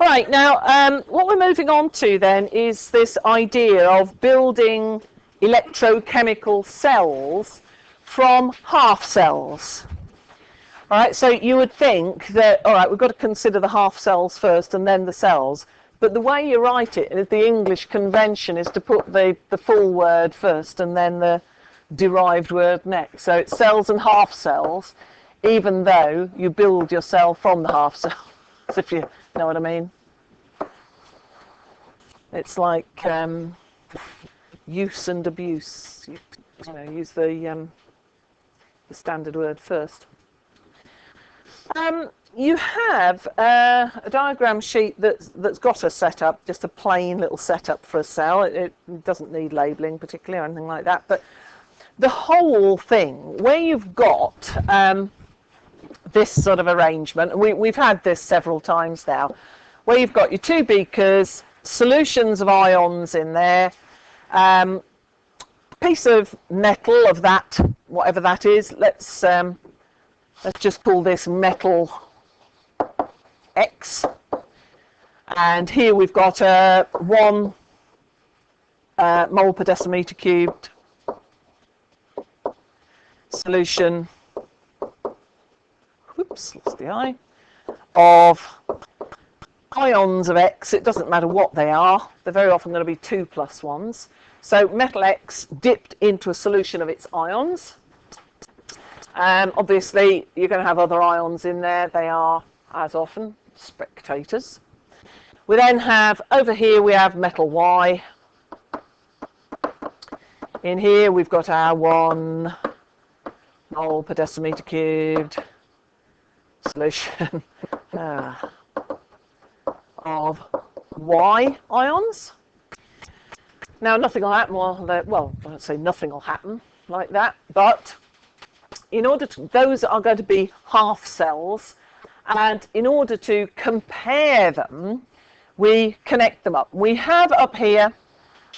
All right, now what we're moving on to then is this idea of building electrochemical cells from half cells. All right, so you would think that, all right, we've got to consider the half cells first and then the cells. But the way you write it, the English convention is to put the full word first and then the derived word next. So it's cells and half cells, even though you build your cell from the half cells, if you know what I mean. It's like use and abuse. You know, use the standard word first. You have a diagram sheet that's got a setup, just a plain little setup for a cell. It doesn't need labelling particularly or anything like that. But the whole thing, where you've got this sort of arrangement, and we've had this several times now, where you've got your two beakers, solutions of ions in there, piece of metal of that, whatever that is. Let's just call this metal X, and here we've got 1 mole per decimeter cubed solution, whoops, lost the I, of ions of X. It doesn't matter what they are, they're very often going to be 2 plus ones. So metal X dipped into a solution of its ions. Obviously you're going to have other ions in there, they are as often spectators. We then have, over here we have metal Y. In here we've got our 1 mole per decimeter cubed solution of Y ions. Now nothing will happen, well, I won't say nothing will happen like that, but in order to, those are going to be half cells, and in order to compare them, we connect them up. We have up here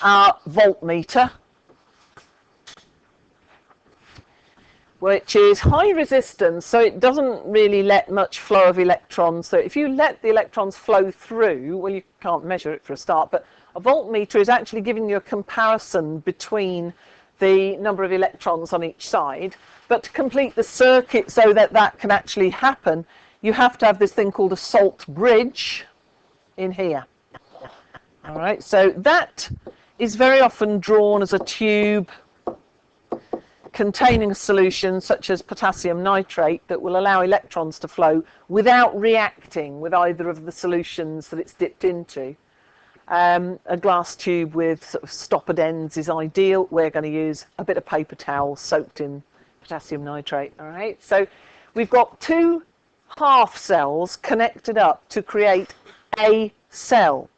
our voltmeter, which is high resistance, so it doesn't really let much flow of electrons. So if you let the electrons flow through, well, you can't measure it for a start, but a voltmeter is actually giving you a comparison between the number of electrons on each side. But to complete the circuit so that that can actually happen, you have to have this thing called a salt bridge in here. All right, so that is very often drawn as a tube containing a solution such as potassium nitrate that will allow electrons to flow without reacting with either of the solutions that it's dipped into. A glass tube with sort of stoppered ends is ideal. We're going to use a bit of paper towel soaked in potassium nitrate. All right, so we've got 2 half cells connected up to create a cell.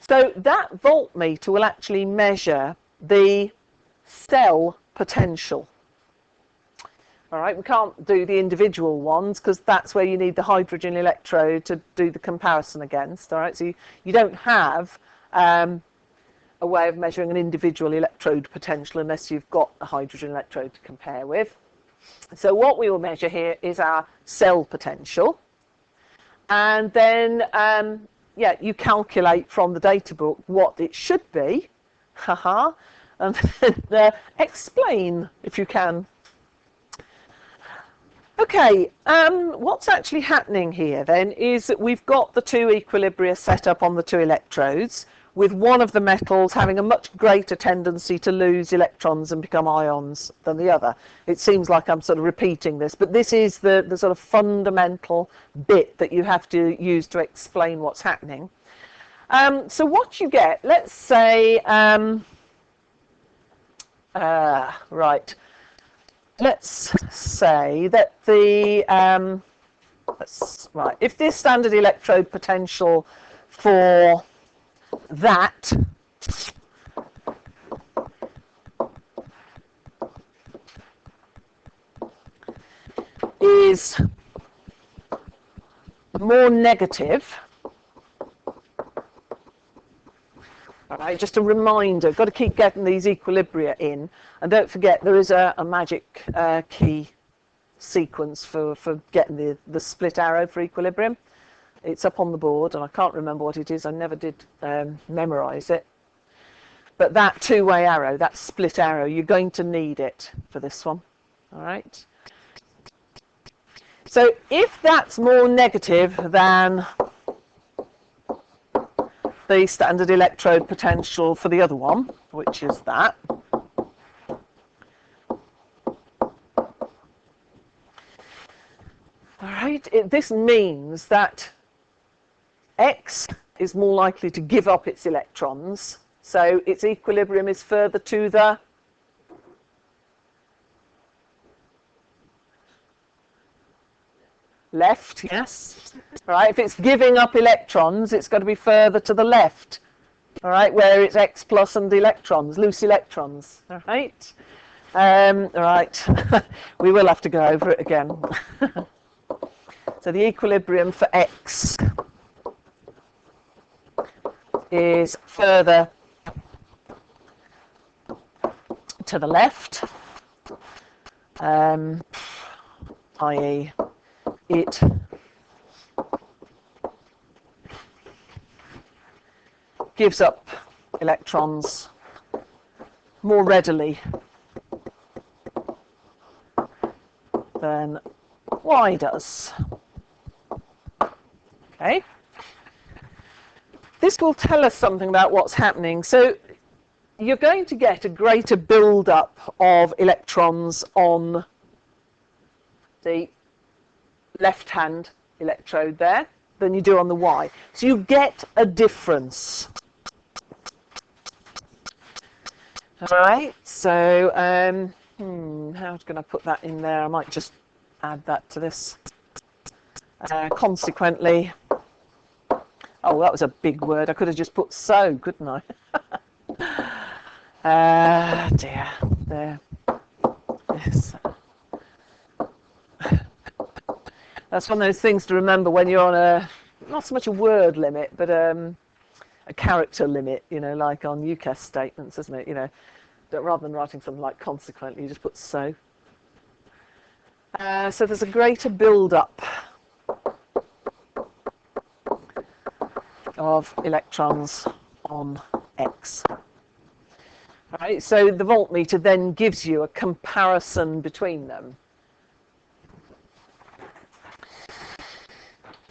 So that voltmeter will actually measure the cell potential. All right, we can't do the individual ones because that's where you need the hydrogen electrode to do the comparison against. All right, so you don't have a way of measuring an individual electrode potential unless you've got a hydrogen electrode to compare with. So what we will measure here is our cell potential, and then yeah, you calculate from the data book what it should be, and then explain if you can. Okay, what's actually happening here then is that we've got the 2 equilibria set up on the 2 electrodes, with one of the metals having a much greater tendency to lose electrons and become ions than the other. It seems like I'm sort of repeating this, but this is the sort of fundamental bit that you have to use to explain what's happening. So what you get, let's say, right, let's say that the, right, if this standard electrode potential for that is more negative. All right, just a reminder, got to keep getting these equilibria in, and don't forget there is a magic key sequence for getting the split arrow for equilibrium. It's up on the board, and I can't remember what it is. I never did memorize it. But that two-way arrow, that split arrow, you're going to need it for this one. All right. So if that's more negative than the standard electrode potential for the other one, which is that, all right, this means that X is more likely to give up its electrons, so its equilibrium is further to the left, yes. All right, if it's giving up electrons, it's got to be further to the left, all right, where it's X plus and electrons, loose electrons, all right. All right, we will have to go over it again. So the equilibrium for X is further to the left, i.e. it gives up electrons more readily than Y does. Okay. This will tell us something about what's happening. So you're going to get a greater build-up of electrons on the left-hand electrode there than you do on the Y. So you get a difference. All right, so how can I put that in there? I might just add that to this. Consequently, oh, that was a big word. I could have just put so, couldn't I? Dear, there. Yes. That's one of those things to remember when you're on a, not so much a word limit, but a character limit, you know, like on UCAS statements, isn't it? You know, that rather than writing something like consequently, you just put so. So there's a greater build-up of electrons on X. Right, so the voltmeter then gives you a comparison between them.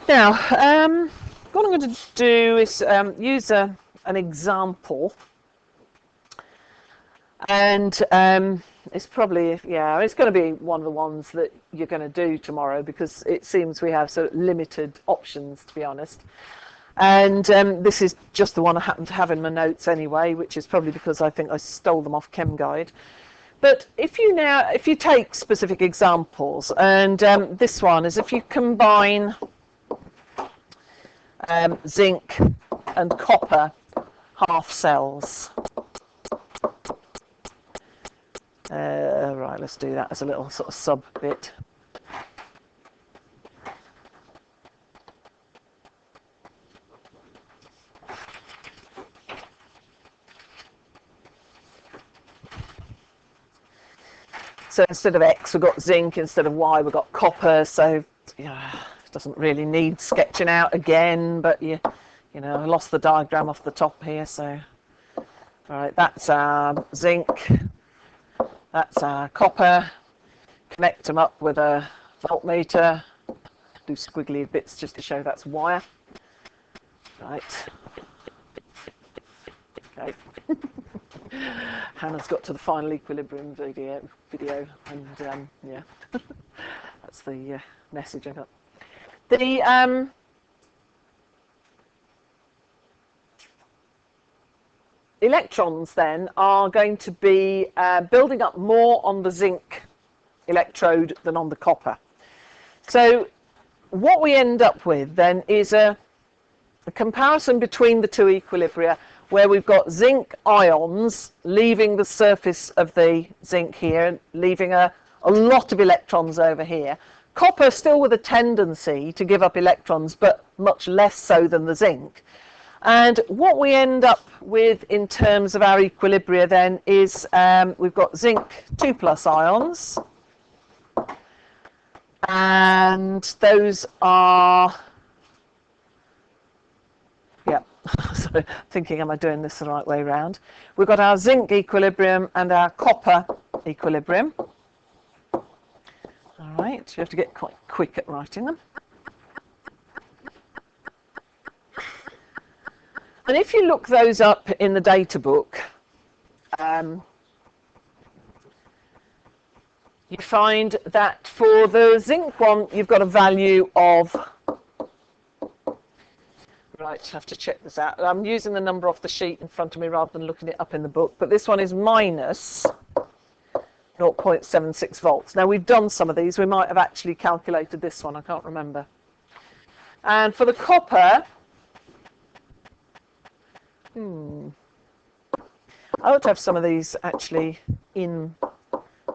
Now, what I'm going to do is use an example, and it's probably, yeah, it's going to be one of the ones that you're going to do tomorrow because it seems we have sort of limited options, to be honest. And this is just the one I happen to have in my notes anyway, which is probably because I think I stole them off Chem Guide. But if you take specific examples, and this one is if you combine zinc and copper half cells. Right, let's do that as a little sort of sub bit. So instead of X, we've got zinc. Instead of Y, we've got copper. So yeah, it doesn't really need sketching out again. But you know, I lost the diagram off the top here. So all right, that's our zinc. That's our copper. Connect them up with a voltmeter. Do squiggly bits just to show that's wire. Right. Okay. Hannah's got to the final equilibrium video and yeah, that's the message I got. The electrons then are going to be building up more on the zinc electrode than on the copper. So what we end up with then is a comparison between the two equilibria, where we've got zinc ions leaving the surface of the zinc here, leaving a lot of electrons over here. Copper still with a tendency to give up electrons, but much less so than the zinc. And what we end up with in terms of our equilibria then is we've got zinc 2+ ions, and those are thinking, am I doing this the right way round? We've got our zinc equilibrium and our copper equilibrium. All right, you have to get quite quick at writing them. And if you look those up in the data book, you find that for the zinc one, you've got a value of, right, I have to check this out. I'm using the number off the sheet in front of me rather than looking it up in the book, but this one is minus 0.76 volts. Now, we've done some of these. We might have actually calculated this one. I can't remember. And for the copper, I ought to have some of these actually in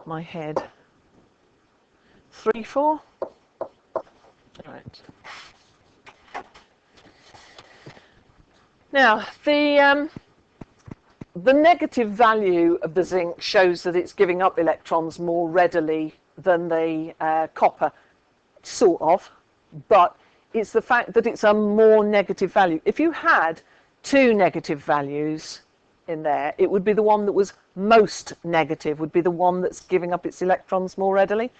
my head. 3, 4. Right. Now, the negative value of the zinc shows that it's giving up electrons more readily than the copper, sort of, but it's the fact that it's a more negative value. If you had 2 negative values in there, it would be the one that was most negative, would be the one that's giving up its electrons more readily.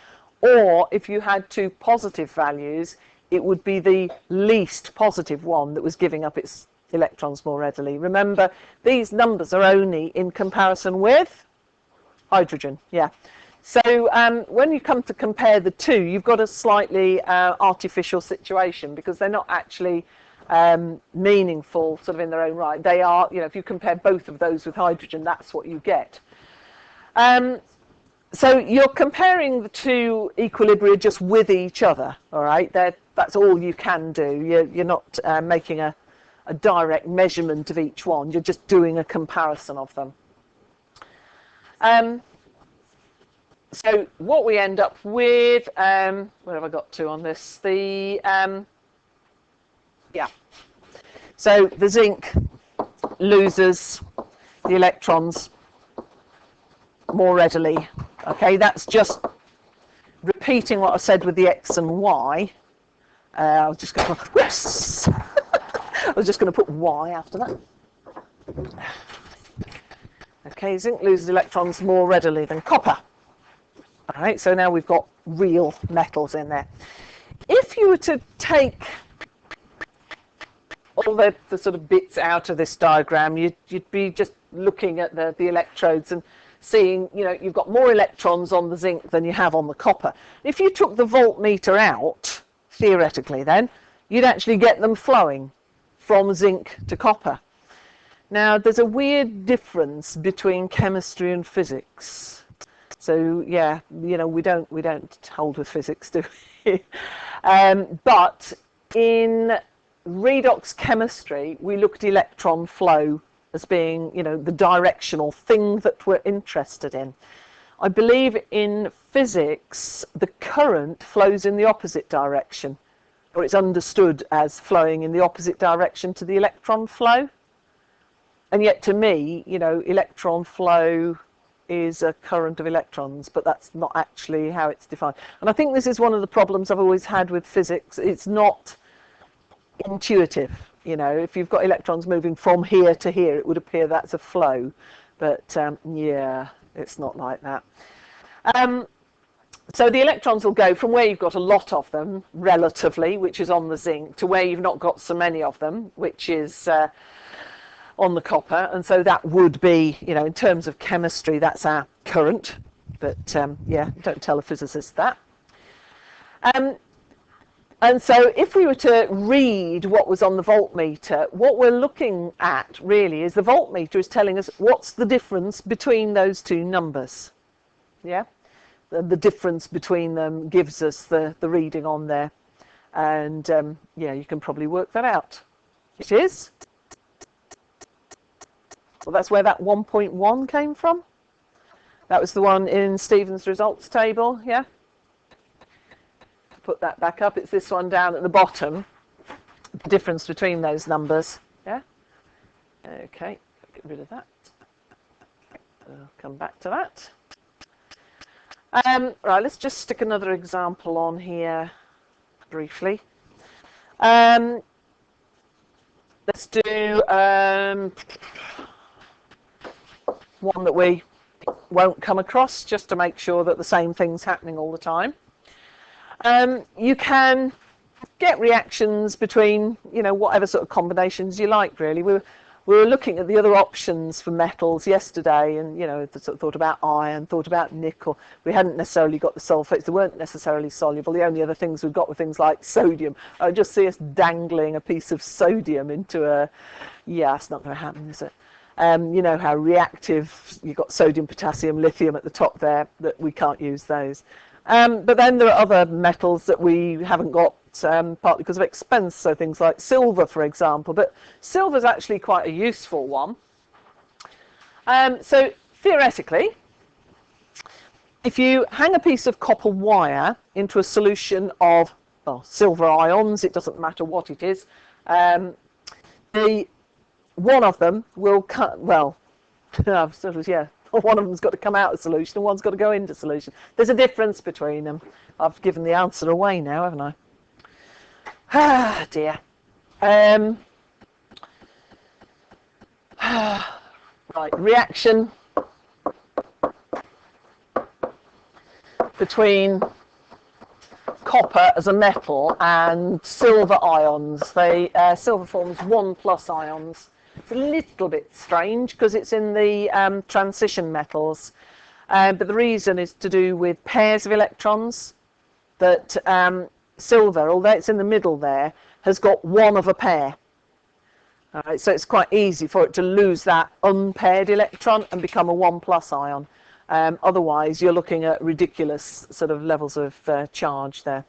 Or if you had 2 positive values, it would be the least positive one that was giving up its electrons more readily. Remember, these numbers are only in comparison with hydrogen. Yeah. So when you come to compare the two, you've got a slightly artificial situation, because they're not actually meaningful sort of in their own right. They are, you know, if you compare both of those with hydrogen, that's what you get. So you're comparing the two equilibria just with each other, all right? That's all you can do. You're not making a direct measurement of each one. You're just doing a comparison of them. So what we end up with, where have I got to on this? Yeah. So the zinc loses the electrons more readily. Okay, that's just repeating what I said with the X and Y. I was just going to I was just going to put Y after that. Okay, zinc loses electrons more readily than copper. All right, so now we've got real metals in there. If you were to take all the sort of bits out of this diagram, you'd be just looking at the electrodes and seeing, you know, you've got more electrons on the zinc than you have on the copper. If you took the voltmeter out, theoretically then, you'd actually get them flowing from zinc to copper. Now, there's a weird difference between chemistry and physics. So, yeah, you know, we don't hold with physics, do we? But in redox chemistry, we look at electron flow as being, you know, the directional thing that we're interested in. I believe in physics, the current flows in the opposite direction, or it's understood as flowing in the opposite direction to the electron flow. And yet, to me, you know, electron flow is a current of electrons, but that's not actually how it's defined. And I think this is one of the problems I've always had with physics. It's not intuitive. You know, if you've got electrons moving from here to here, it would appear that's a flow. But yeah, it's not like that. So the electrons will go from where you've got a lot of them, relatively, which is on the zinc, to where you've not got so many of them, which is on the copper. And so that would be, you know, in terms of chemistry, that's our current. But yeah, don't tell a physicist that. And so if we were to read what was on the voltmeter, what we're looking at really is the voltmeter is telling us what's the difference between those two numbers. Yeah, the difference between them gives us the reading on there. And yeah, you can probably work that out. It is. Well, that's where that 1.1 came from. That was the one in Stephen's results table, yeah? Put that back up. It's this one down at the bottom. The difference between those numbers. Yeah. Okay. Get rid of that. I'll come back to that. Right. Let's just stick another example on here briefly. let's do one that we won't come across, just to make sure that the same thing's happening all the time. You can get reactions between, you know, whatever sort of combinations you like, really. We were looking at the other options for metals yesterday, and, you know, sort of thought about iron, thought about nickel. We hadn't necessarily got the sulfates. They weren't necessarily soluble. The only other things we've got were things like sodium. I just see us dangling a piece of sodium into a... Yeah, it's not going to happen, is it? You know how reactive, you've got sodium, potassium, lithium at the top there, that we can't use those. But then there are other metals that we haven't got, partly because of expense, so things like silver, for example. But silver is actually quite a useful one. So theoretically, if you hang a piece of copper wire into a solution of silver ions, it doesn't matter what it is, one of them will cut, well, yeah, one of them's got to come out of solution and one's got to go into solution. There's a difference between them. I've given the answer away now, haven't I? Ah, dear. Right, reaction between copper as a metal and silver ions. Silver forms 1+ ions. It's a little bit strange because it's in the transition metals, but the reason is to do with pairs of electrons. That silver, although it's in the middle there, has got one of a pair. All right, so it's quite easy for it to lose that unpaired electron and become a 1+ ion. Otherwise, you're looking at ridiculous sort of levels of charge there.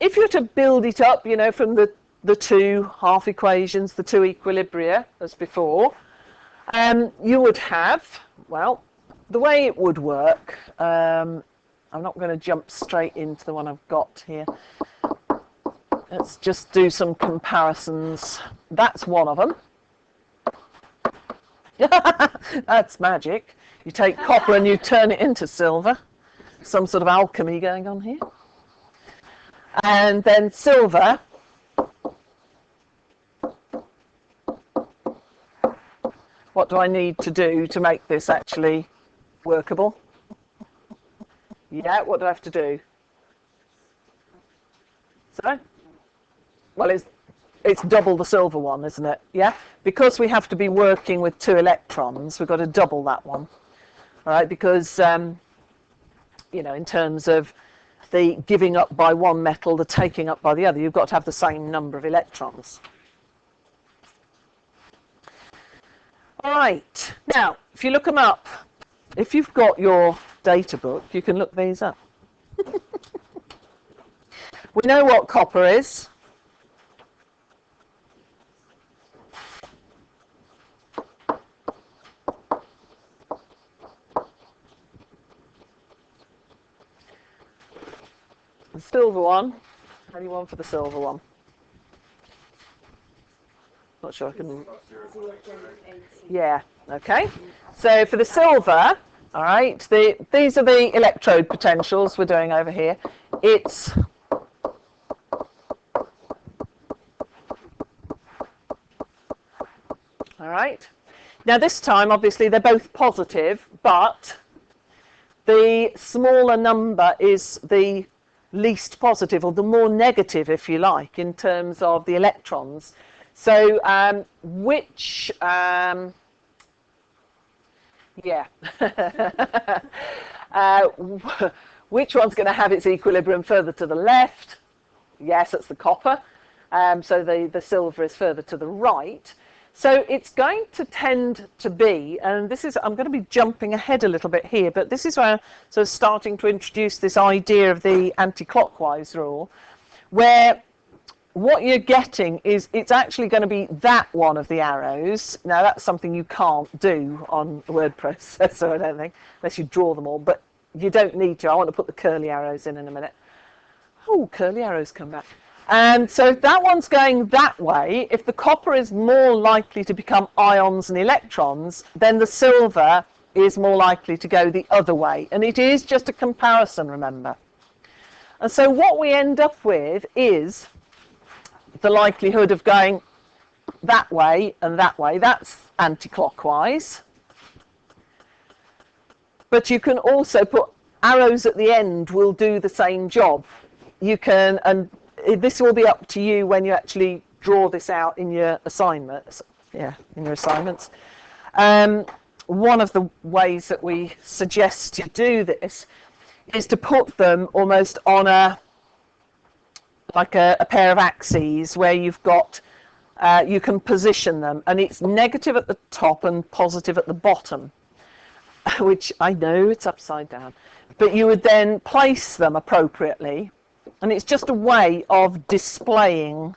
If you're to build it up, you know, from the two half equations, the two equilibria, as before, you would have, well, the way it would work, I'm not going to jump straight into the one I've got here. Let's just do some comparisons. That's one of them. That's magic. You take copper and you turn it into silver. Some sort of alchemy going on here. And then silver, what do I need to do to make this actually workable? Yeah, what do I have to do? So, well, it's double the silver one, isn't it? Yeah, because we have to be working with 2 electrons, we've got to double that one. All right, because you know, in terms of the giving up by one metal, the taking up by the other, you've got to have the same number of electrons. All right, now, if you look them up, if you've got your data book, you can look these up. We know what copper is. The silver one. Anyone for the silver one? Not sure I can. Yeah, okay. So for the silver, all right, these are the electrode potentials we're doing over here. It's all right. Now this time, obviously, they're both positive, but the smaller number is the least positive, or the more negative, if you like, in terms of the electrons. So which which one's going to have its equilibrium further to the left? Yes, that's the copper. So the silver is further to the right. So it's going to tend to be, and this is, I'm going to be jumping ahead a little bit here, but this is where I'm sort of starting to introduce this idea of the anti-clockwise rule, where what you're getting is it's actually going to be that one of the arrows. Now that's something you can't do on a word processor, I don't think, unless you draw them all, but you don't need to. I want to put the curly arrows in a minute. Oh, curly arrows come back. And so if that one's going that way, if the copper is more likely to become ions and electrons, then the silver is more likely to go the other way. And it is just a comparison, remember. And so what we end up with is the likelihood of going that way and that way. That's anti-clockwise. But you can also put arrows at the end will do the same job. You can, and this will be up to you when you actually draw this out in your assignments. Yeah, in your assignments. One of the ways that we suggest you do this is to put them almost on a pair of axes where you've got you can position them, and it's negative at the top and positive at the bottom, which I know it's upside down, but you would then place them appropriately, and it's just a way of displaying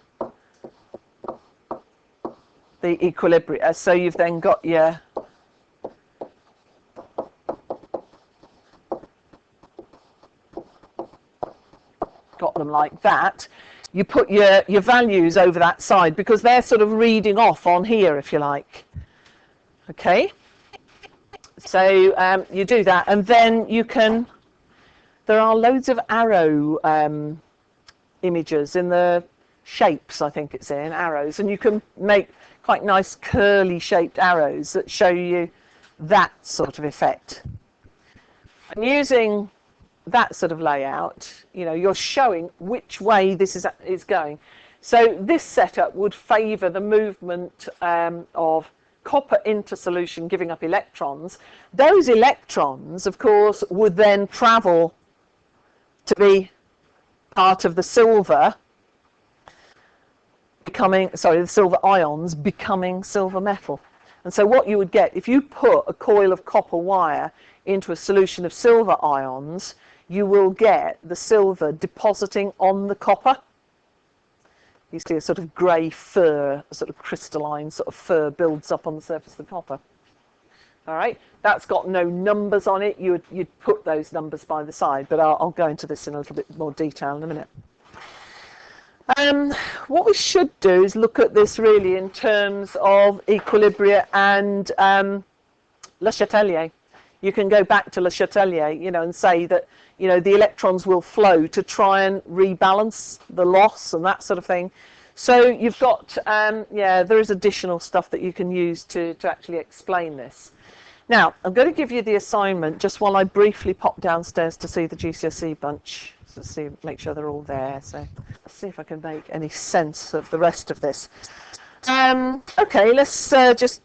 the equilibria. So you've then got them like that. You put your values over that side because they're sort of reading off on here, if you like. Okay. So you do that, and then you can. There are loads of arrow images in the shapes. I think it's in arrows, and you can make quite nice curly shaped arrows that show you that sort of effect. And using that sort of layout, you're showing which way this is going. So this setup would favour the movement of copper into solution, giving up electrons. Those electrons, of course, would then travel to be part of the silver, the silver ions becoming silver metal. And so what you would get, if you put a coil of copper wire into a solution of silver ions, you will get the silver depositing on the copper. You see a sort of grey fur, a sort of crystalline sort of fur builds up on the surface of the copper. All right, that's got no numbers on it. You'd put those numbers by the side, but I'll go into this in a little bit more detail in a minute. What we should do is look at this really in terms of equilibria and Le Chatelier. You can go back to Le Chatelier, and say that, the electrons will flow to try and rebalance the loss and that sort of thing. So you've got, there is additional stuff that you can use to actually explain this. Now, I'm going to give you the assignment just while I briefly pop downstairs to see the GCSE bunch, to make sure they're all there. So let's see if I can make any sense of the rest of this. Okay, let's just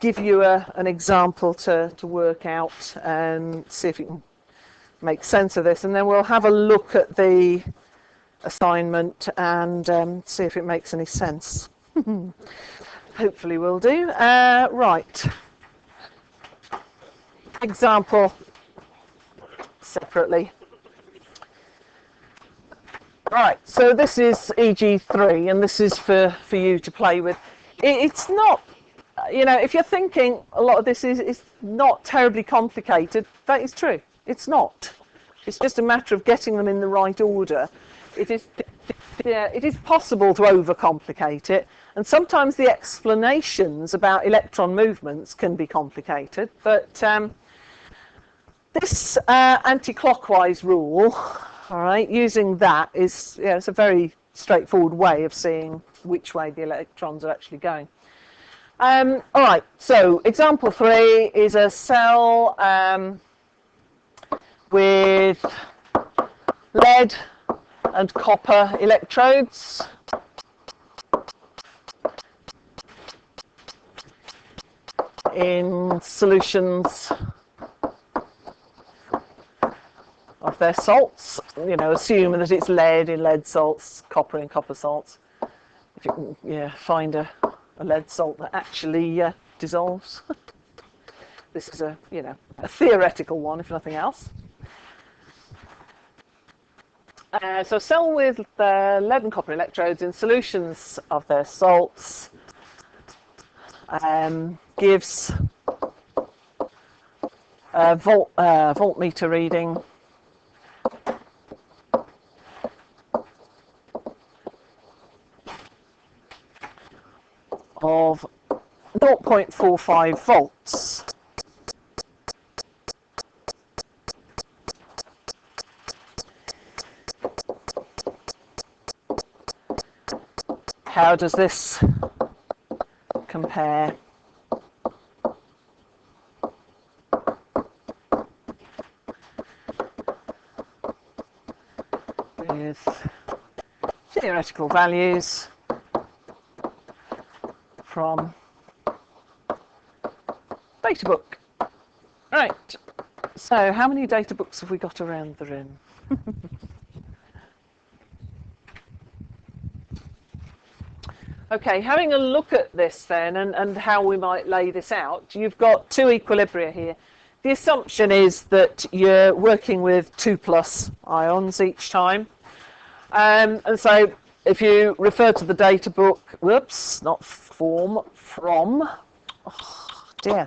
give you an example to work out and see if you can make sense of this, and then we'll have a look at the assignment and see if it makes any sense. Hopefully will do. Right. Example separately. Right, so this is EG3, and this is for you to play with. It's not, if you're thinking a lot of this is not terribly complicated, that is true. It's not. It's just a matter of getting them in the right order. It is possible to overcomplicate it, and sometimes the explanations about electron movements can be complicated, but this anti-clockwise rule, all right, using that is, it's a very straightforward way of seeing which way the electrons are actually going. All right, so example 3 is a cell with lead and copper electrodes. In solutions of their salts, assume that it's lead in lead salts, copper in copper salts. If you can find a lead salt that actually dissolves. This is a theoretical one, if nothing else. So a cell with lead and copper electrodes in solutions of their salts gives a voltmeter reading of 0.45 volts. how does this compare with theoretical values from data book? Right, so how many data books have we got around the room? Okay, having a look at this then and how we might lay this out, you've got two equilibria here. The assumption is that you're working with 2+ ions each time. And so if you refer to the data book, whoops, not form, from, oh dear,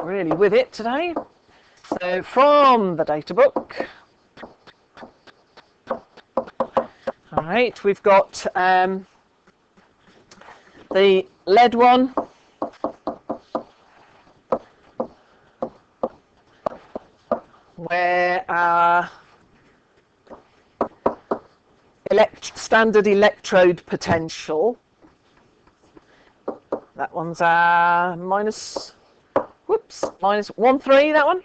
really with it today. So from the data book, all right, we've got the lead one, where our standard electrode potential, that one's minus 1,3, that one.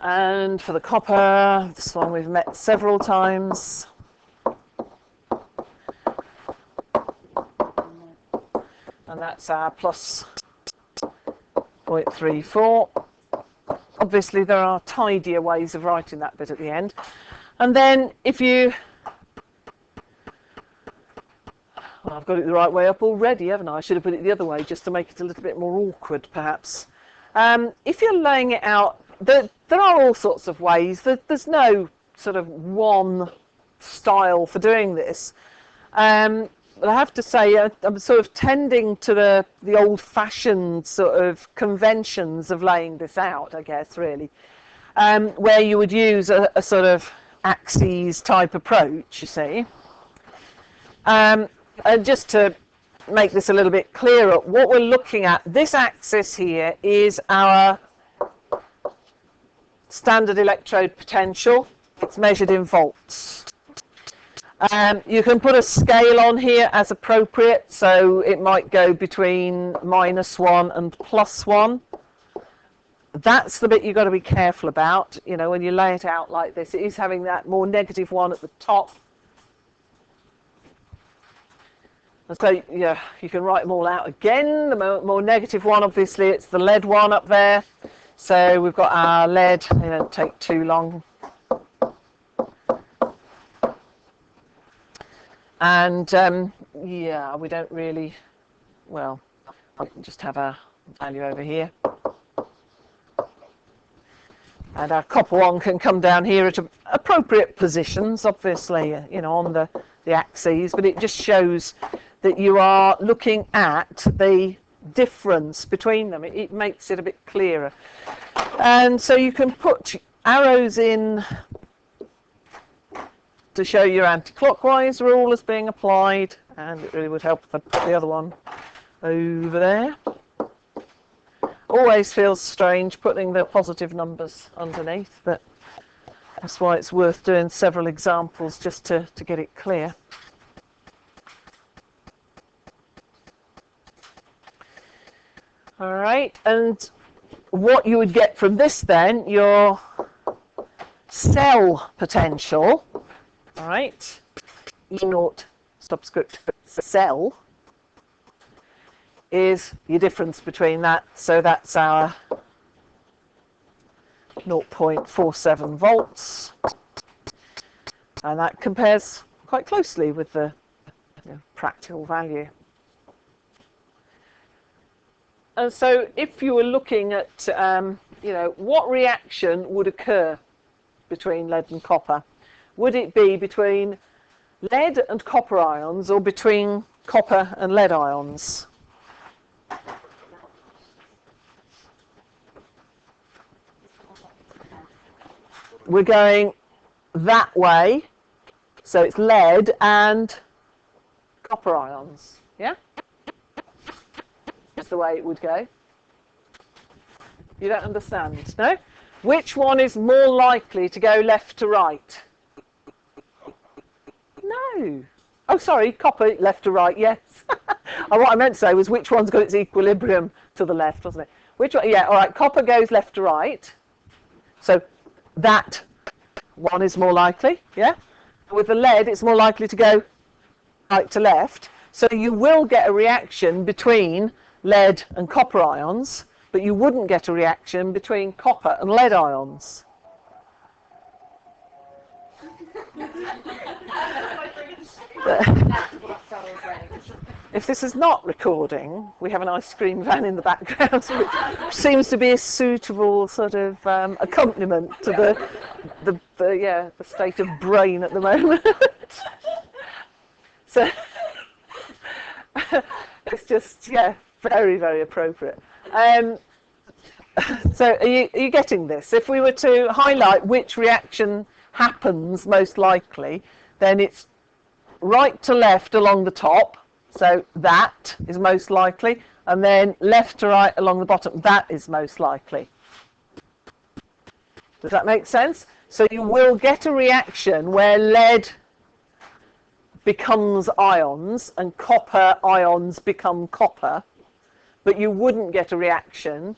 And for the copper, this one we've met several times. And that's our plus 0.34. Obviously, there are tidier ways of writing that bit at the end. And then if you... Well, I've got it the right way up already, haven't I? I should have put it the other way just to make it a little bit more awkward, perhaps. If you're laying it out, there are all sorts of ways. There's no sort of one style for doing this. But I have to say, I'm sort of tending to the old-fashioned sort of conventions of laying this out, I guess, really, where you would use a sort of axes type approach, you see. And just to make this a little bit clearer, what we're looking at, this axis here is our standard electrode potential. It's measured in volts. You can put a scale on here as appropriate, so it might go between -1 and +1. That's the bit you've got to be careful about, you know, when you lay it out like this. It is having that more -1 at the top. And so, yeah, you can write them all out again. The more -1, obviously, it's the lead one up there. So we've got our lead, it won't take too long. And yeah, we don't really, well, I can just have our value over here. And our copper one can come down here at appropriate positions, obviously, you know, on the axes, but it just shows that you are looking at the difference between them. It makes it a bit clearer. And so you can put arrows in to show your anti-clockwise rule is being applied, and it really would help if I put the other one over there. Always feels strange putting the positive numbers underneath, but that's why it's worth doing several examples just to get it clear. All right, and what you would get from this then, your cell potential, all right, E0 subscript cell is your difference between that. So that's our 0.47 volts. And that compares quite closely with the practical value. And so if you were looking at, you know, what reaction would occur between lead and copper? Would it be between lead and copper ions or between copper and lead ions? We're going that way, so it's lead and copper ions, yeah? That's the way it would go. You don't understand, no? Which one is more likely to go left to right? No. Oh, sorry, copper left to right, yes. And what I meant to say was which one's got its equilibrium to the left, wasn't it? Which one? Yeah, all right, copper goes left to right. So that one is more likely, yeah? With the lead, it's more likely to go right to left. So you will get a reaction between lead and copper ions, but you wouldn't get a reaction between copper and lead ions. If this is not recording, we have an ice cream van in the background, which seems to be a suitable sort of accompaniment to the state of brain at the moment. So it's just very, very appropriate. So are you getting this? If we were to highlight which reaction happens most likely, then it's right to left along the top, so that is most likely, and then left to right along the bottom, that is most likely. Does that make sense? So you will get a reaction where lead becomes ions and copper ions become copper, but you wouldn't get a reaction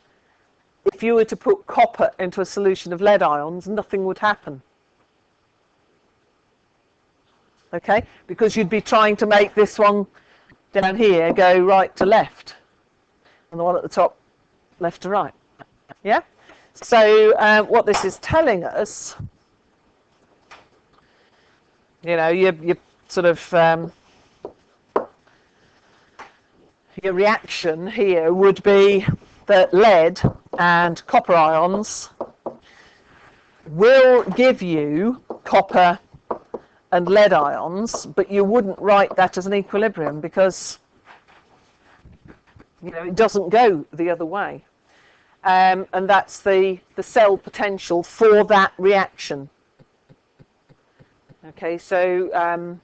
if you were to put copper into a solution of lead ions. Nothing would happen. Okay, because you'd be trying to make this one down here go right to left, and the one at the top left to right. Yeah. So what this is telling us, you sort of your reaction here would be that lead and copper ions will give you copper and lead ions, but you wouldn't write that as an equilibrium because it doesn't go the other way, and that's the cell potential for that reaction. Okay, so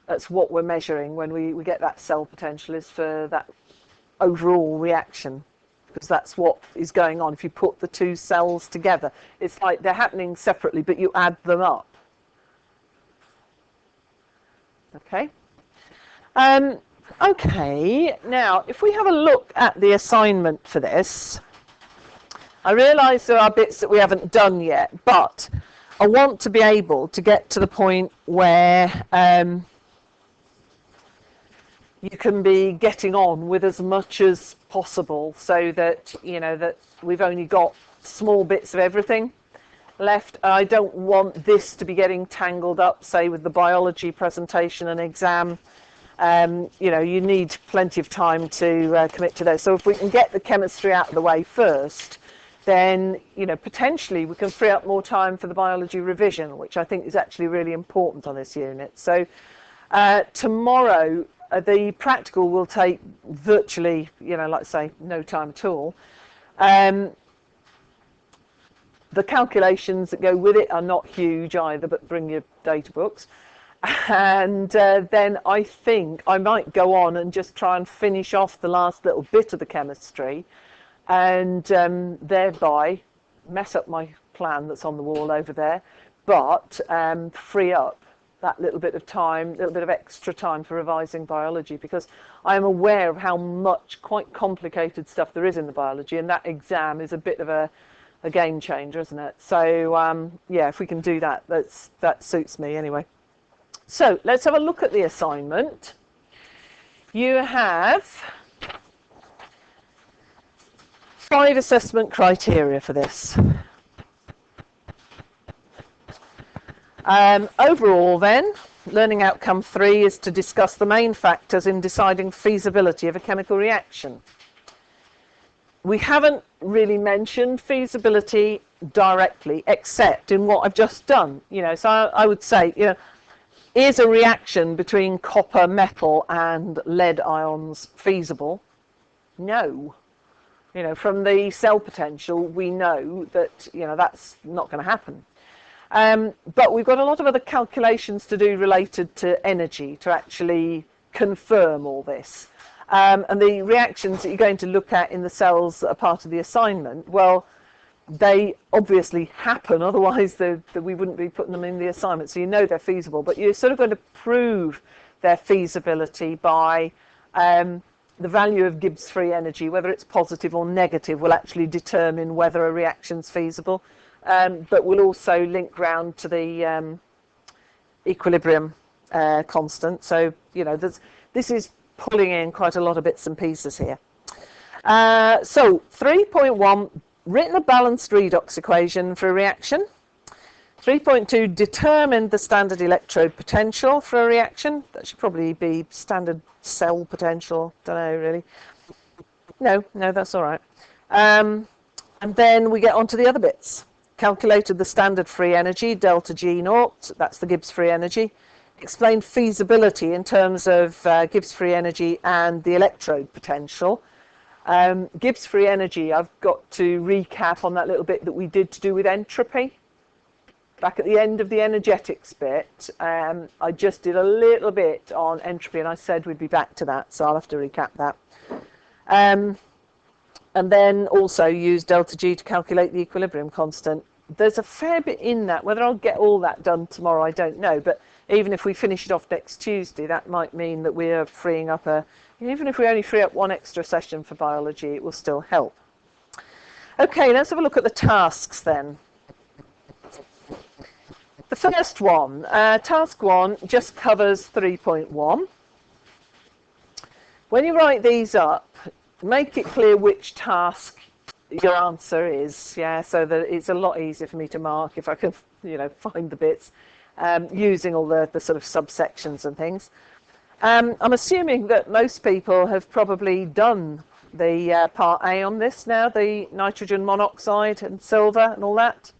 that's what we're measuring when we get that cell potential, is for that overall reaction, because that's what is going on if you put the two cells together. It's like they're happening separately, but you add them up. Okay. Okay, now if we have a look at the assignment for this, I realise there are bits that we haven't done yet, but I want to be able to get to the point where you can be getting on with as much as possible, so that that we've only got small bits of everything left. I don't want this to be getting tangled up, say, with the biology presentation and exam. You need plenty of time to commit to those. So if we can get the chemistry out of the way first, then potentially we can free up more time for the biology revision, which I think is actually really important on this unit. So tomorrow the practical will take virtually, like I say, no time at all. The calculations that go with it are not huge either, but bring your data books. And then I think I might go on and just try and finish off the last little bit of the chemistry, and thereby mess up my plan that's on the wall over there, but free up that little bit of time, little bit of extra time for revising biology, because I am aware of how much quite complicated stuff there is in the biology, and that exam is a bit of a game changer, isn't it? So yeah, if we can do that, that suits me anyway. So let's have a look at the assignment. You have 5 assessment criteria for this. Overall then, learning outcome 3 is to discuss the main factors in deciding feasibility of a chemical reaction. We haven't really mentioned feasibility directly, except in what I've just done. So I would say, is a reaction between copper metal and lead ions feasible? No. From the cell potential, we know that that's not going to happen. But we've got a lot of other calculations to do related to energy to actually confirm all this. And the reactions that you're going to look at in the cells that are part of the assignment, well, They obviously happen, otherwise we wouldn't be putting them in the assignment. So you know they're feasible, but you're sort of going to prove their feasibility by the value of Gibbs free energy, whether it's positive or negative, will actually determine whether a reaction's feasible. But we'll also link round to the equilibrium constant. So, you know, this is pulling in quite a lot of bits and pieces here. So 3.1, written a balanced redox equation for a reaction. 3.2, determined the standard electrode potential for a reaction. That should probably be standard cell potential. Don't know, really. No, that's all right. And then we get on to the other bits. Calculated the standard free energy, delta G naught. That's the Gibbs free energy. Explained feasibility in terms of Gibbs free energy and the electrode potential. Gibbs free energy, I've got to recap on that little bit that we did to do with entropy. Back at the end of the energetics bit, I just did a little bit on entropy, and I said we'd be back to that, so I'll have to recap that. And then also use delta G to calculate the equilibrium constant. There's a fair bit in that. Whether I'll get all that done tomorrow, I don't know, but even if we finish it off next Tuesday, that might mean that we're freeing up even if we only free up one extra session for biology, it will still help. Okay, let's have a look at the tasks then. The first one, task 1, just covers 3.1. When you write these up, make it clear which task your answer is, yeah, so that it's a lot easier for me to mark if I can, you know, find the bits, using all the sort of subsections and things. I'm assuming that most people have probably done the part A on this now, the nitrogen monoxide and silver and all that.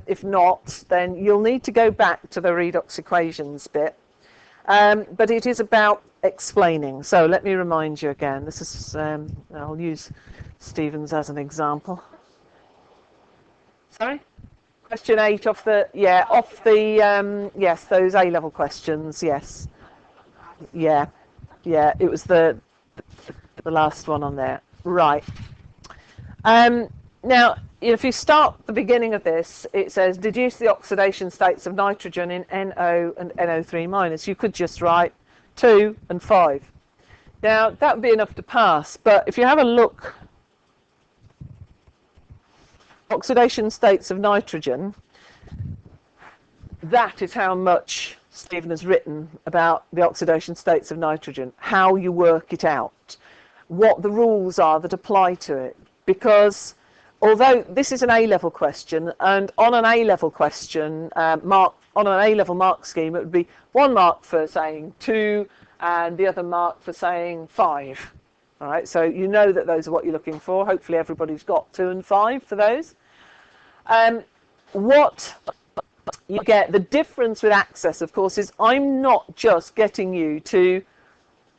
If not, then you'll need to go back to the redox equations bit. But it is about explaining. So let me remind you again. This is I'll use Stevens as an example. Sorry? Question 8 off the yes, those A-level questions, yes. Yeah, it was the last one on there. Right. Now, if you start the beginning of this, it says deduce the oxidation states of nitrogen in NO and NO3-. You could just write 2 and 5. Now, that would be enough to pass, but if you have a look, oxidation states of nitrogen, that is how much Stephen has written about the oxidation states of nitrogen, how you work it out, what the rules are that apply to it. Because although this is an A-level question, and on an A-level question, on an A-level mark scheme, it would be 1 mark for saying 2 and the other mark for saying 5. All right, so you know that those are what you're looking for. Hopefully everybody's got 2 and 5 for those. What you get, the difference with access, of course, is I'm not just getting you to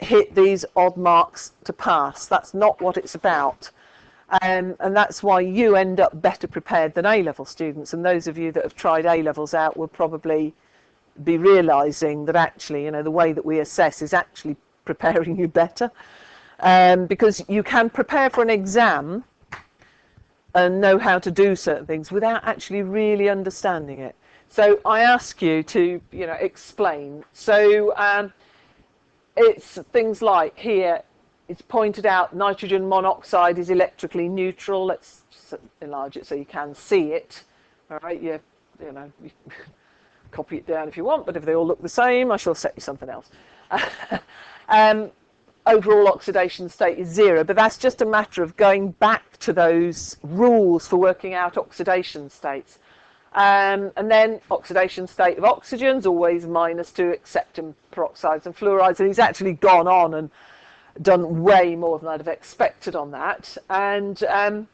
hit these odd marks to pass. That's not what it's about. And that's why you end up better prepared than A-level students. And those of you that have tried A-levels out will probably be realising that actually, you know, the way that we assess is actually preparing you better. Because you can prepare for an exam and know how to do certain things without actually really understanding it. So I ask you to, you know, explain. So it's things like here, it's pointed out nitrogen monoxide is electrically neutral. Let's enlarge it so you can see it. All right, you know, you copy it down if you want, but if they all look the same, I shall set you something else. Overall oxidation state is 0, but that's just a matter of going back to those rules for working out oxidation states. And then oxidation state of oxygens, always -2, except in peroxides and fluorides. And he's actually gone on and done way more than I'd have expected on that, and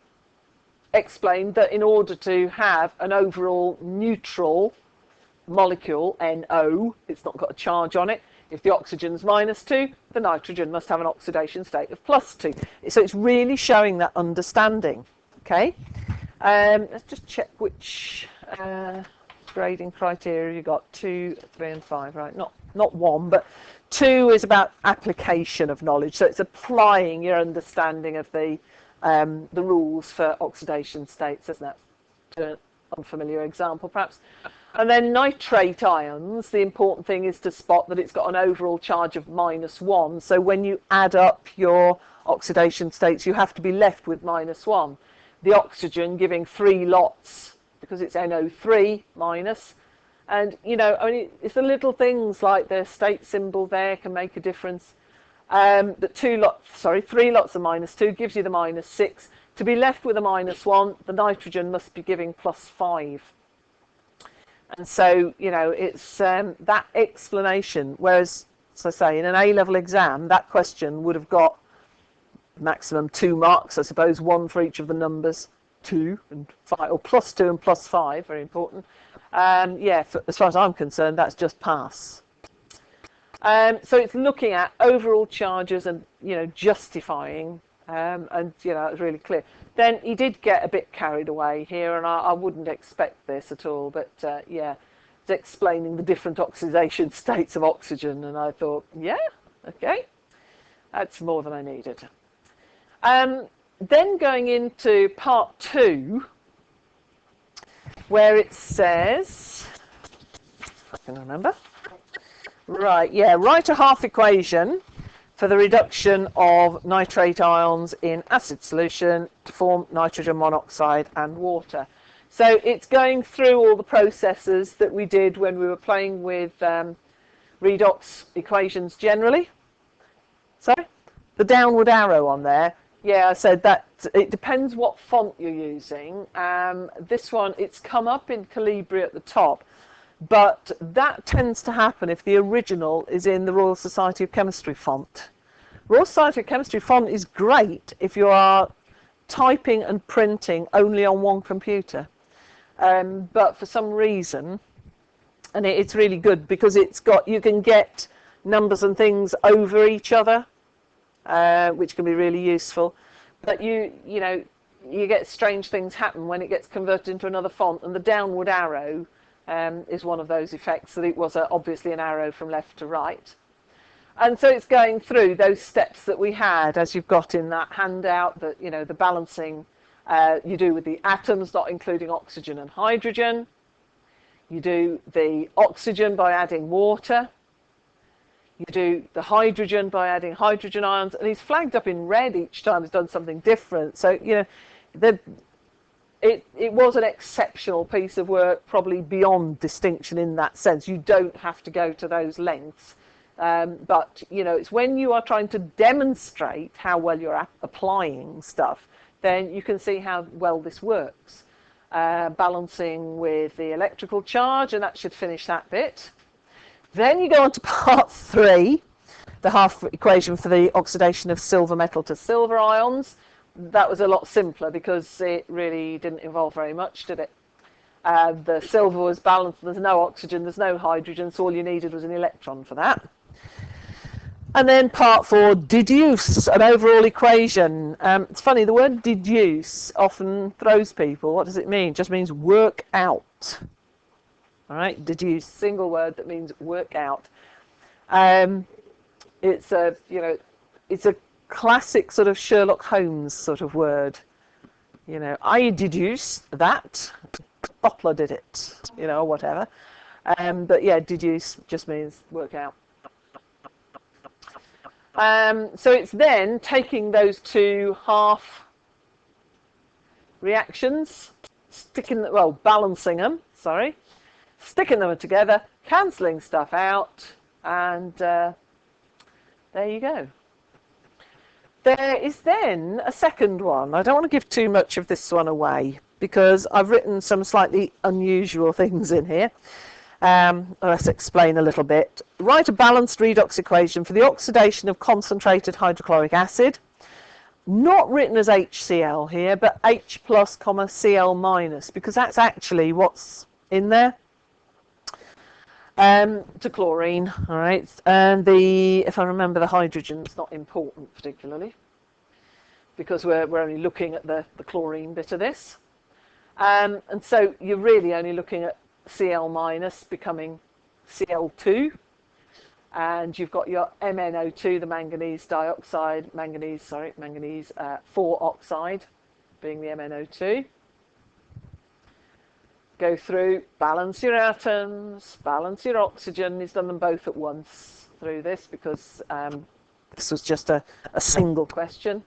explained that in order to have an overall neutral molecule, NO, it's not got a charge on it. If the oxygen's -2, the nitrogen must have an oxidation state of +2. So it's really showing that understanding. Okay, let's just check which grading criteria you got. 2, 3, and 5. Right, not 1, but 2 is about application of knowledge. So it's applying your understanding of the the rules for oxidation states, isn't it? An unfamiliar example, perhaps. And then nitrate ions, the important thing is to spot that it's got an overall charge of -1. So when you add up your oxidation states, you have to be left with -1. The oxygen giving 3 lots, because it's NO3 minus. And, you know, I mean, it's the little things like the state symbol there can make a difference. The 3 lots of -2 gives you the -6. To be left with a -1, the nitrogen must be giving +5. And so, you know, it's that explanation. Whereas, as I say, in an A-level exam, that question would have got maximum 2 marks, I suppose, 1 for each of the numbers, 2 and 5, or +2 and +5, very important. Yeah, as far as I'm concerned, that's just pass. So it's looking at overall charges and, you know, justifying, and, you know, it was really clear. Then he did get a bit carried away here, and I wouldn't expect this at all, but yeah, it's explaining the different oxidation states of oxygen, and I thought, yeah, okay, that's more than I needed. Then going into part 2, where it says, if I can remember, right, yeah, write a half equation for the reduction of nitrate ions in acid solution to form nitrogen monoxide and water. So it's going through all the processes that we did when we were playing with redox equations generally. Sorry? The downward arrow on there. Yeah, I said that it depends what font you're using. This one, it's come up in Calibri at the top, but that tends to happen if the original is in the Royal Society of Chemistry font. Royal Society of Chemistry font is great if you are typing and printing only on one computer. But for some reason, and it's really good because it's got, you can get numbers and things over each other, which can be really useful. But you know, you get strange things happen when it gets converted into another font, and the downward arrow is one of those effects, that it was obviously an arrow from left to right. And so it's going through those steps that we had, as you've got in that handout, that, you know, the balancing you do with the atoms, not including oxygen and hydrogen. You do the oxygen by adding water. You do the hydrogen by adding hydrogen ions, and he's flagged up in red each time he's done something different. So, you know, it was an exceptional piece of work, probably beyond distinction in that sense. You don't have to go to those lengths. But, you know, it's when you are trying to demonstrate how well you're applying stuff, then you can see how well this works. Balancing with the electrical charge, and that should finish that bit. Then you go on to part 3, the half equation for the oxidation of silver metal to silver ions. That was a lot simpler because it really didn't involve very much, did it? The silver was balanced, there's no oxygen, there's no hydrogen, so all you needed was an electron for that. And then part 4, deduce an overall equation. It's funny, the word deduce often throws people. What does it mean? It just means work out. All right, deduce, single word that means work out. It's a, you know, it's a classic sort of Sherlock Holmes sort of word. You know, I deduce that Doppler did it, you know, or whatever. But yeah, deduce just means work out. So it's then taking those two half reactions, balancing them, sticking them together, cancelling stuff out, and there you go. There is then a second one. I don't want to give too much of this one away because I've written some slightly unusual things in here. Let's explain a little bit. Write a balanced redox equation for the oxidation of concentrated hydrochloric acid. Not written as HCl here, but H plus, Cl minus, because that's actually what's in there. To chlorine, all right, and if I remember, the hydrogen's not important particularly because we're only looking at the chlorine bit of this, and so you're really only looking at Cl minus becoming Cl2, and you've got your MnO2, the manganese dioxide, manganese 4 oxide, being the MnO2. Go through, balance your atoms, balance your oxygen. He's done them both at once through this because this was just a single question.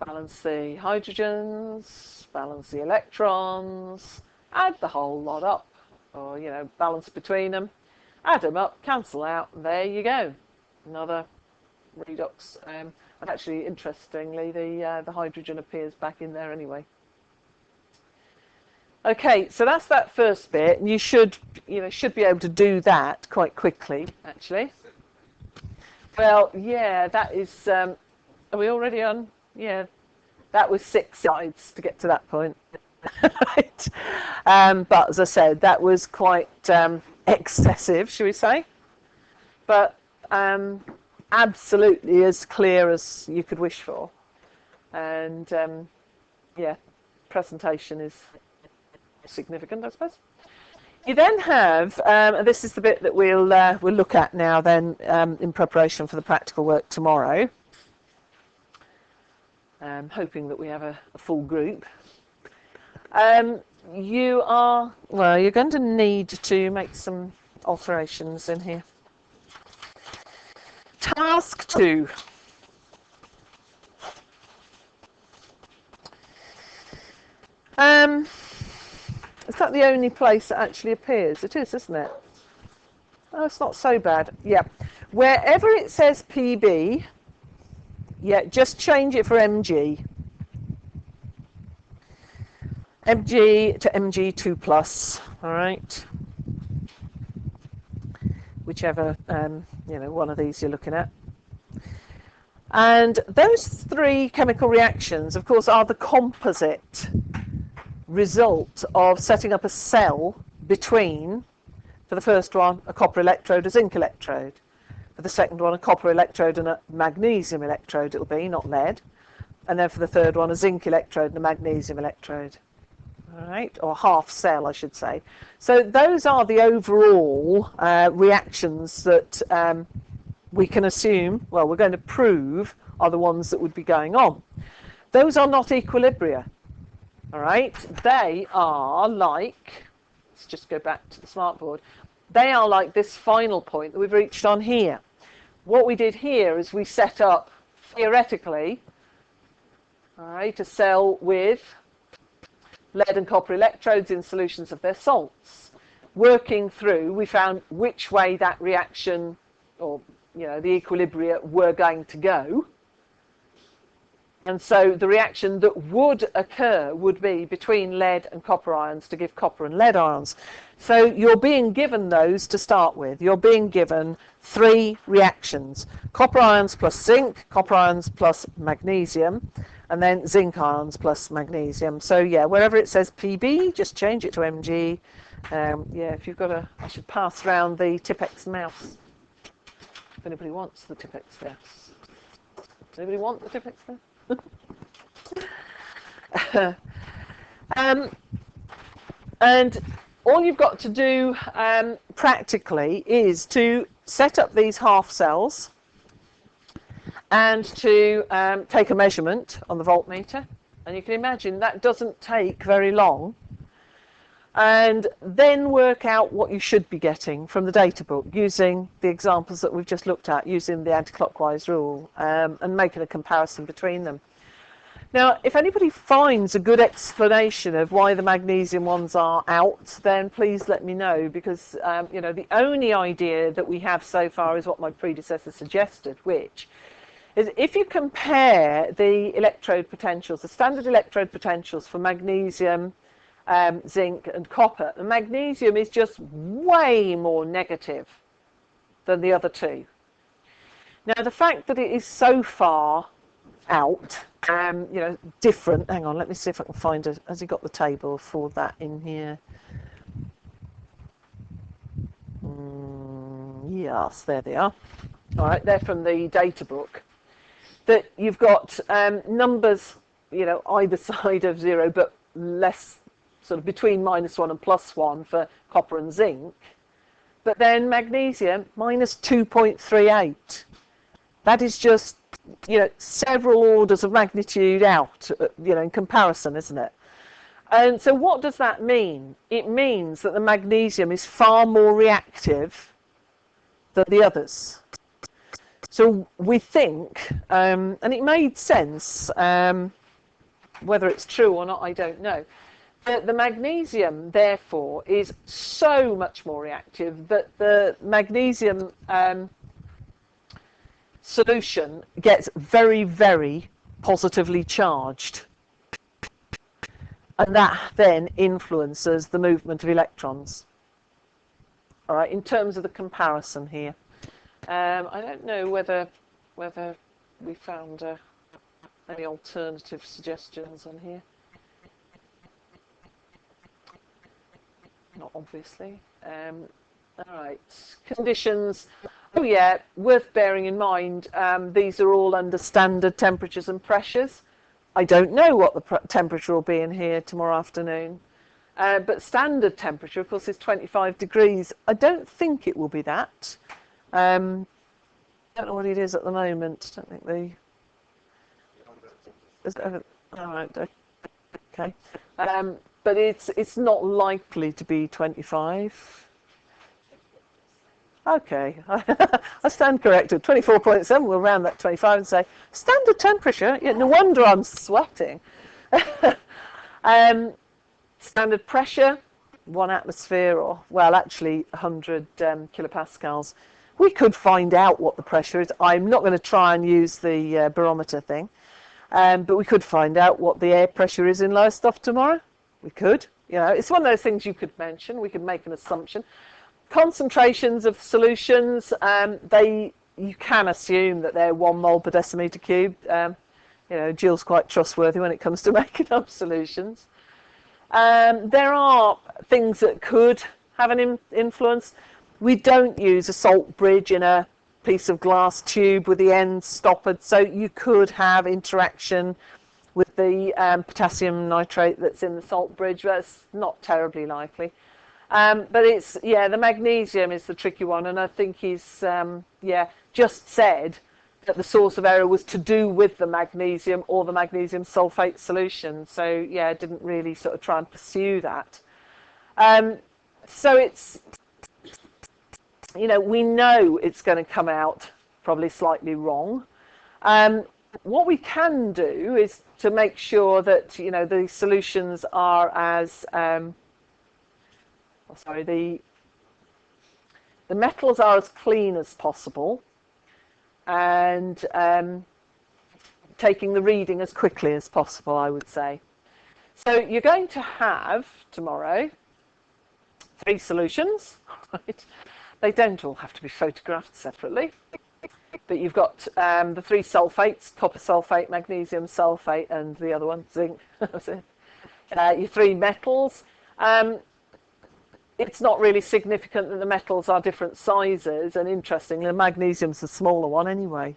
Balance the hydrogens, balance the electrons, add the whole lot up, or, you know, balance between them, add them up, cancel out, and there you go. Another redox. And actually, interestingly, the hydrogen appears back in there anyway. Okay, so that's that first bit, and you should be able to do that quite quickly, actually. Well, yeah, that is. Are we already on? Yeah, that was 6 slides to get to that point. Right. But as I said, that was quite excessive, shall we say? But absolutely as clear as you could wish for. And yeah, presentation is significant, I suppose. You then have, and this is the bit that we'll look at now then in preparation for the practical work tomorrow. Hoping that we have a full group. You're going to need to make some alterations in here. Task 2. Is that the only place that actually appears? It is, isn't it? Oh, it's not so bad. Yeah. Wherever it says PB, yeah, just change it for MG. MG to MG2 plus, all right? Whichever, one of these you're looking at. And those 3 chemical reactions, of course, are the composite result of setting up a cell between, for the first one, a copper electrode, a zinc electrode. For the second one, a copper electrode and a magnesium electrode, it'll be, not lead. And then for the third one, a zinc electrode and a magnesium electrode. All right, or half cell, I should say. So those are the overall reactions that we can assume, well, we're going to prove are the ones that would be going on. Those are not equilibria. All right, they are like, let's just go back to the smartboard. They are like this final point that we've reached on here. What we did here is we set up, theoretically, all right, a cell with lead and copper electrodes in solutions of their salts. Working through, we found which way that reaction, or the equilibria were going to go. And so the reaction that would occur would be between lead and copper ions to give copper and lead ions. So you're being given those to start with. You're being given 3 reactions. Copper ions plus zinc, copper ions plus magnesium, and then zinc ions plus magnesium. So yeah, wherever it says PB, just change it to MG. Yeah, if you've got I should pass around the Tipex mouse. If anybody wants the Tipex mouse. Does anybody want the Tipex mouse? And all you've got to do practically is to set up these half cells and to take a measurement on the voltmeter, and you can imagine that doesn't take very long, and then work out what you should be getting from the data book using the examples that we've just looked at, using the anti-clockwise rule, and making a comparison between them. Now, if anybody finds a good explanation of why the magnesium ones are out, then please let me know, because the only idea that we have so far is what my predecessor suggested, which is if you compare the electrode potentials, the standard electrode potentials for magnesium, zinc and copper, the magnesium is just way more negative than the other 2. Now, the fact that it is so far out, different. Hang on, let me see if I can find it. Has he got the table for that in here? Yes, there they are. All right, they're from the data book. That you've got numbers, either side of 0, but less, sort of between -1 and +1 for copper and zinc. But then magnesium, minus 2.38. That is just, several orders of magnitude out, in comparison, isn't it? And so what does that mean? It means that the magnesium is far more reactive than the others. So we think, and it made sense, whether it's true or not, I don't know, that the magnesium, therefore, is so much more reactive that the magnesium solution gets very, very positively charged. And that then influences the movement of electrons. All right, in terms of the comparison here. I don't know whether we found any alternative suggestions on here. Not obviously. All right, conditions. Oh yeah, worth bearing in mind, these are all under standard temperatures and pressures. I don't know what the temperature will be in here tomorrow afternoon. But standard temperature, of course, is 25 degrees. I don't think it will be that. Don't know what it is at the moment. Don't think all right, okay. But it's not likely to be 25. Okay, I stand corrected. 24.7. We'll round that 25 and say standard temperature. Yeah, no wonder I'm sweating. Standard pressure, 1 atmosphere, or well, actually 100 kilopascals. We could find out what the pressure is. I'm not going to try and use the barometer thing, but we could find out what the air pressure is in Lowestoft tomorrow. We could. It's one of those things you could mention. We could make an assumption. Concentrations of solutions, you can assume that they're 1 mole per decimeter cubed. Jill's quite trustworthy when it comes to making up solutions. There are things that could have an influence. We don't use a salt bridge in a piece of glass tube with the ends stoppered, so you could have interaction with the potassium nitrate that's in the salt bridge. That's not terribly likely. But it's, the magnesium is the tricky one, and I think he's, just said that the source of error was to do with the magnesium or the magnesium sulfate solution. So, didn't really sort of try and pursue that. So it's, we know it's going to come out probably slightly wrong. What we can do is to make sure that, the solutions are as... the metals are as clean as possible, and taking the reading as quickly as possible, I would say. So you're going to have tomorrow 3 solutions, right? They don't all have to be photographed separately, but you've got the 3 sulfates: copper sulfate, magnesium sulfate, and the other one, zinc. Your 3 metals. It's not really significant that the metals are different sizes, and interestingly, the magnesium's the smaller one anyway.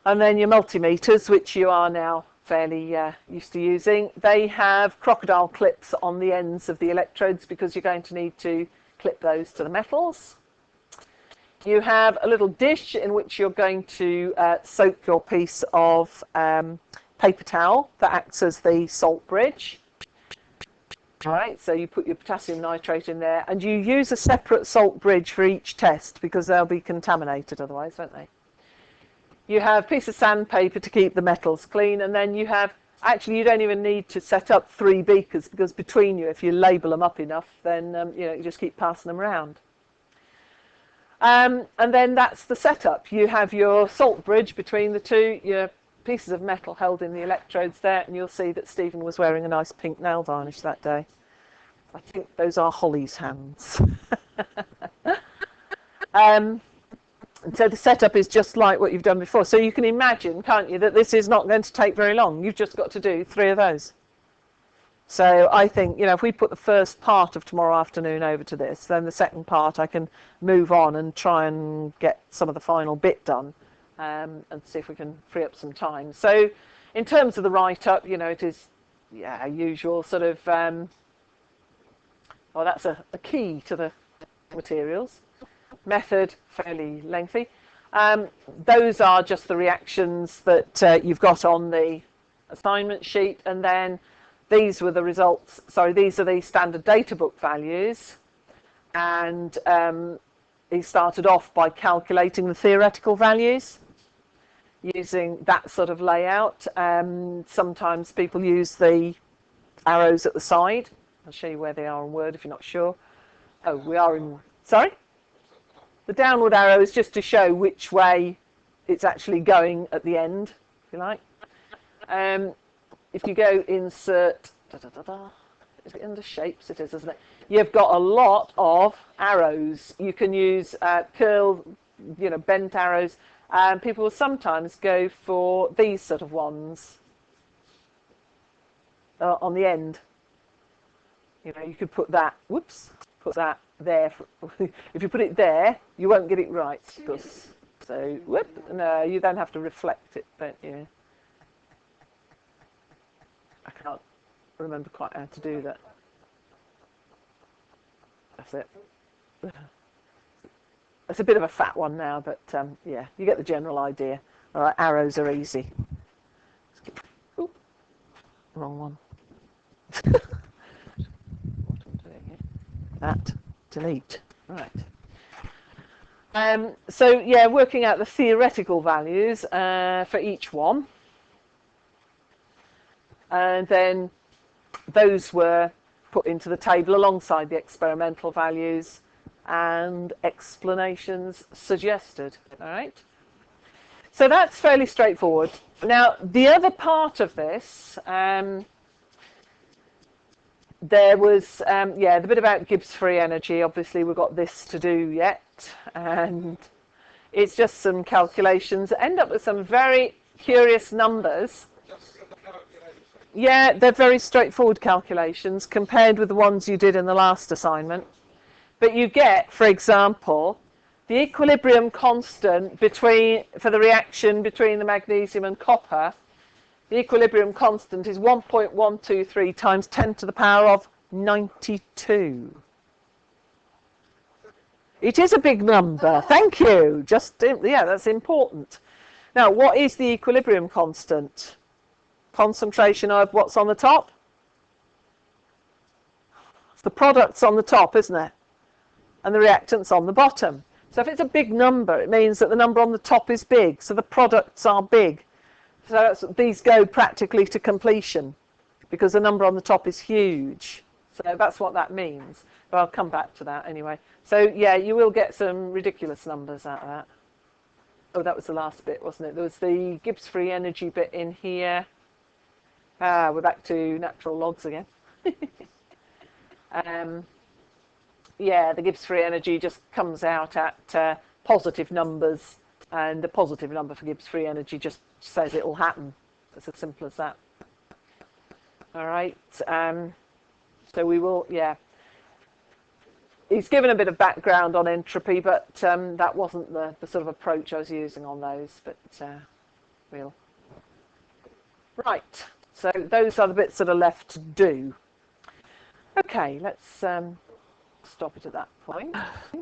And then your multimeters, which you are now fairly used to using, they have crocodile clips on the ends of the electrodes because you're going to need to clip those to the metals. You have a little dish in which you're going to soak your piece of paper towel that acts as the salt bridge. All right, so you put your potassium nitrate in there, and you use a separate salt bridge for each test because they'll be contaminated otherwise, won't they? You have a piece of sandpaper to keep the metals clean, and then you have, actually you don't even need to set up 3 beakers because between you, if you label them up enough, then you just keep passing them around. And then that's the setup. You have your salt bridge between the 2, your pieces of metal held in the electrodes there, and you'll see that Stephen was wearing a nice pink nail varnish that day. I think those are Holly's hands. And so the setup is just like what you've done before. So you can imagine, can't you, that this is not going to take very long. You've just got to do 3 of those. So I think, if we put the first part of tomorrow afternoon over to this, then the second part I can move on and try and get some of the final bit done. And see if we can free up some time. So in terms of the write-up, it is usual sort of, that's a key to the materials. Method, fairly lengthy. Those are just the reactions that you've got on the assignment sheet, and then these were the results. Sorry, these are the standard data book values, and he started off by calculating the theoretical values using that sort of layout. Sometimes people use the arrows at the side. I'll show you where they are in Word if you're not sure. Oh, we are in, sorry? The downward arrow is just to show which way it's actually going at the end, if you like. If you go insert, is it under shapes? It is, isn't it? You've got a lot of arrows. You can use curl, bent arrows, and people will sometimes go for these sort of ones on the end. You could put that, put that there. If you put it there, you won't get it right. So, no, you then have to reflect it, don't you? I can't remember quite how to do that. That's it. It's a bit of a fat one now, but yeah, you get the general idea. All right, arrows are easy. Ooh, wrong one. What am I doing here? That, delete. Right. So yeah, working out the theoretical values for each one, and then those were put into the table alongside the experimental values and explanations suggested. All right. So that's fairly straightforward. Now, the other part of this, there was, the bit about Gibbs free energy. Obviously, we've got this to do yet, and it's just some calculations that end up with some very curious numbers. Yeah, they're very straightforward calculations compared with the ones you did in the last assignment. But you get, for example, the equilibrium constant for the reaction between the magnesium and copper. The equilibrium constant is 1.123 times 10 to the power of 92. It is a big number. Thank you. Yeah, that's important. Now, what is the equilibrium constant? Concentration of what's on the top? It's the products on the top, isn't it? And the reactants on the bottom. So if it's a big number, it means that the number on the top is big. So the products are big. So these go practically to completion because the number on the top is huge. So that's what that means. But I'll come back to that anyway. So yeah, you will get some ridiculous numbers out of that. Oh, that was the last bit, wasn't it? There was the Gibbs free energy bit in here. We're back to natural logs again. Yeah, the Gibbs free energy just comes out at positive numbers, and the positive number for Gibbs free energy just says it will happen. It's as simple as that. All right. So we will, yeah. He's given a bit of background on entropy, but that wasn't the sort of approach I was using on those. But we'll. Right. So those are the bits that are left to do. Okay, let's stop it at that point.